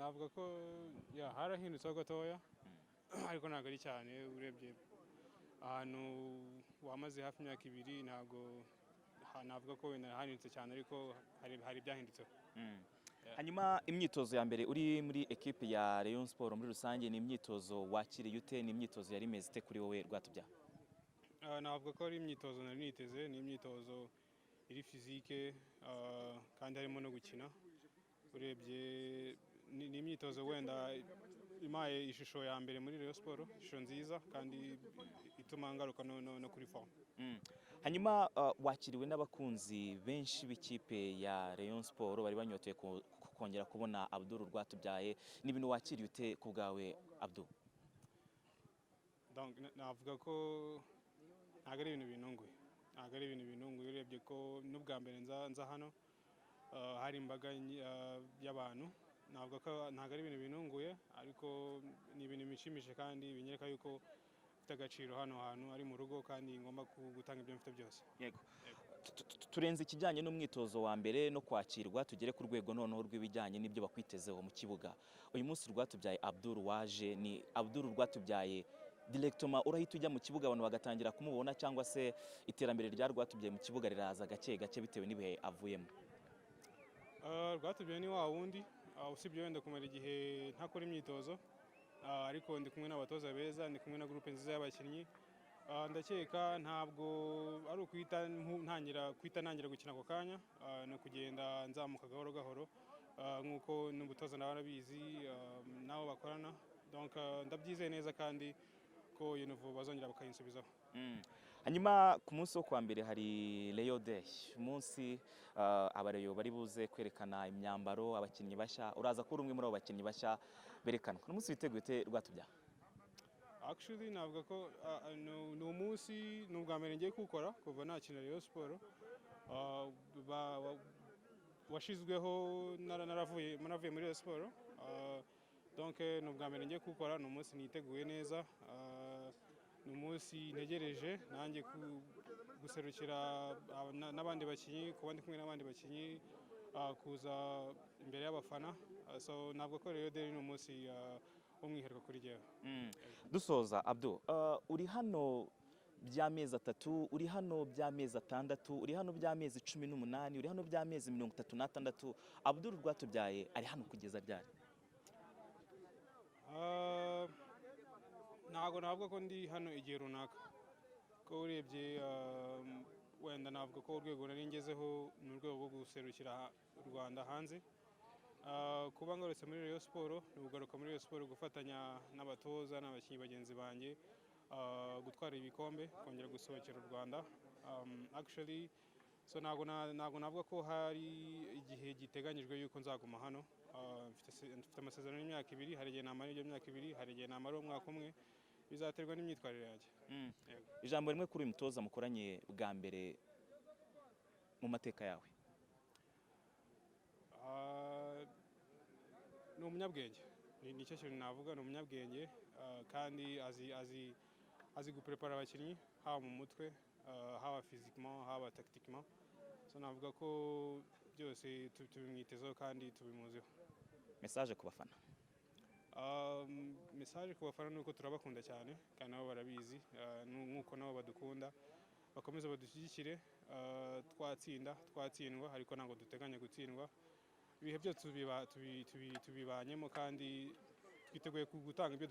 navuga ko harahindutseho gatoya ariko ntabwo ari cyane urebye ahantu wamaze hafi imyaka 2 ntabwo navuga ko wenda hahindutse cyane ariko hari byahindutseho. Hanyuma imyitozo ya mbere uri muri equipe ya Rayon Sport muri rusange ni imyitozo wakiriye ute, ni imyitozo yari imeze ite kuri wowe Rwatubyaye? Navuga ko ari imyitozo nari niteze, ni imyitozo iri physique kandi harimo no gukina. Urebye ni imyitozo wenda imaye ishusho ya mbere muri Rayon Sport, ishusho nziza kandi ituma ngaruka no kuri form. Hanyuma wakiriwe n'abakunzi benshi b'ikipe ya Rayon Sport bari banyoteye kongera kubona Abdul Rwatubyaye, ni ibintu wakiriye ute ku bwawe Abdul? Donc navuga ko ntabwo ari ibintu binunguye, ntabwo ari ibintu binunguye. Urebye ko n'ubwa mbere nza hano hari imbaga y'abantu, ntabwo ari ibintu binunguye ariko ni ibintu bishimishije kandi binyereka yuko mfite agaciro hano hantu ari mu rugo kandi ngomba gutanga ibyo mfite byose. Yego, turenze ikijyanye n'umwitozo wa mbere no kwakirwa tugere ku rwego noneho rw'ibijyanye n'ibyo bakwitezeho mu kibuga. Uyu munsi Rwatubyaye Abdul waje, ni Abdul Rwatubyaye directement urahita ujya mu kibuga abantu bagatangira kumubona, cyangwa se iterambere rya Rwatubyaye mu kibuga riraza gake gake bitewe n'ibihe avuyemo? Rwatubyaye ni wa wundi usibye wenda kumara igihe ntakora imyitozo, ariko ndi kumwe n'abatoza beza, ndi kumwe na groupe nziza y'abakinnyi. Ndakeka ntabwo ari ukwita ntangira gukina ako kanya, no kugenda nzamuka gahoro gahoro nk'uko n'ubutoza n'abarabizi nabo bakorana. Donc ndabyizeye neza kandi ko Yenuvu bazongera bakayinsubizaho. Hanyuma ku munsi wo kwa mbere hari Rayon Day, umunsi abareyo bari buze kwerekana imyambaro, abakinnyi bashya, uraza kuri umwe muri abo bakinnyi bashya berekanwa. Umunsi witeguye ute Rwatubyaye? Actually navuga ko ni umunsi n'ubwa mbere ngiye kuwukora kuva nakina Rayon Sport, washizweho naravuye muri Rayon Sport. Donc n'ubwa mbere ngiye kuwukora, ni umunsi niteguye neza, ni umunsi ntegereje nanjye guserukira n'abandi bakinnyi, kuba ndi kumwe n'abandi bakinnyi, kuza imbere y'abafana. So navuga ko Rayon Day ni umunsi umwihariko kuri jyewe. Dusoza Abdul, uri hano by'amezi 3, uri hano by'amezi 6, uri hano by'amezi 18, uri hano by'amezi 36. Abdul Rwatubyaye ari hano kugeza ryari? Ntabwo navuga ko ndi hano igihe runaka, ko urebye wenda navuga ko urwego nari ngezeho ni urwego rwo guserukira u Rwanda hanze. Kuba ngarutse muri Rayon Sport ni ugaruka muri Rayon Sport gufatanya n'abatoza n'abakinnyi bagenzi banjye gutwara ibikombe, kongera gusohokera u Rwanda. Actually so ntabwo navuga ko hari igihe giteganyijwe yuko nzaguma hano. Mfite amasezerano y'imyaka 2, hari igihe namara iyo myaka 2, hari igihe namara umwaka umwe, bizaterwa n'imyitwarire yanjye. Ijambo rimwe kuri uyu mutoza mukoranye bwa mbere mu mateka yawe? Ni umunyabwenge, nicyo kintu navuga. Ni umunyabwenge kandi azi guprepara abakinnyi, haba mu mutwe, haba physiquement, haba tactiquement. So navuga ko byose tubimwitezeho kandi tubimuziho. Message ku bafana? Message ku bafana nuko turabakunda cyane kandi nabo barabizi, nk'uko nabo badukunda, bakomeza badushyigikire. Twatsindwa ariko ntabwo duteganya gutsindwa. Ibihe byose tubibanyemo kandi twiteguye gutanga ibyo